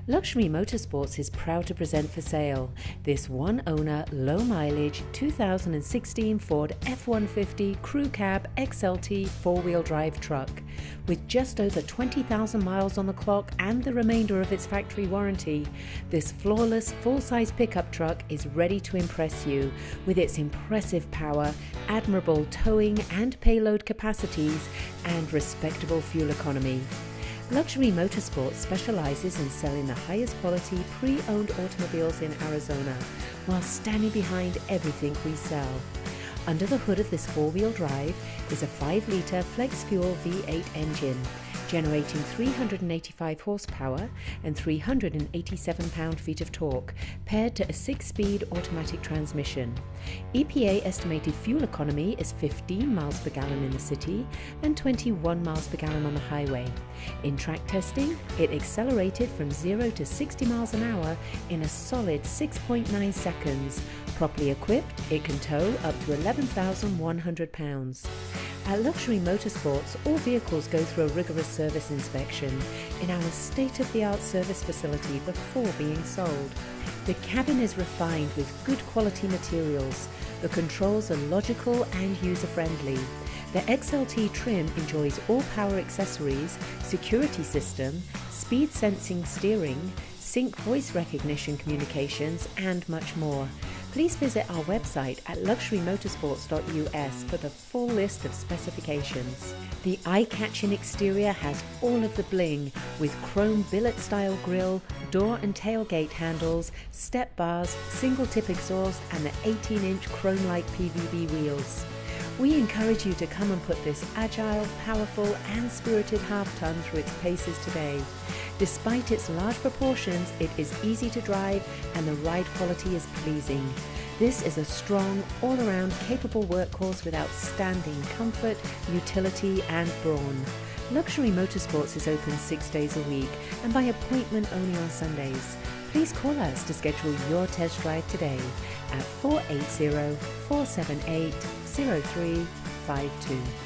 Luxury Motorsports is proud to present for sale this one-owner, low-mileage 2016 Ford F-150 Crew Cab XLT 4-wheel drive truck. With just over 20,000 miles on the clock and the remainder of its factory warranty, this flawless full-size pickup truck is ready to impress you with its impressive power, admirable towing and payload capacities, and respectable fuel economy. Luxury Motorsports specializes in selling the highest quality pre-owned automobiles in Arizona while standing behind everything we sell. Under the hood of this four-wheel drive is a 5-litre flex-fuel V8 engine, generating 385 horsepower and 387 pound-feet of torque, paired to a 6-speed automatic transmission. EPA estimated fuel economy is 15 miles per gallon in the city and 21 miles per gallon on the highway. In track testing, it accelerated from 0 to 60 miles an hour in a solid 6.9 seconds. Properly equipped, it can tow up to 11,100 pounds. At Luxury Motorsports, all vehicles go through a rigorous service inspection in our state-of-the-art service facility before being sold. The cabin is refined with good quality materials. The controls are logical and user-friendly. The XLT trim enjoys all power accessories, security system, speed sensing steering, sync voice recognition communications, and much more. Please visit our website at luxurymotorsports.us for the full list of specifications. The eye-catching exterior has all of the bling with chrome billet-style grille, door and tailgate handles, step bars, single-tip exhaust, and the 18-inch chrome-like PVB wheels. We encourage you to come and put this agile, powerful, and spirited half-ton through its paces today. Despite its large proportions, it is easy to drive and the ride quality is pleasing. This is a strong, all-around capable workhorse with outstanding comfort, utility, and brawn. Luxury Motorsports is open 6 days a week and by appointment only on Sundays. Please call us to schedule your test drive today at 480-478-0352.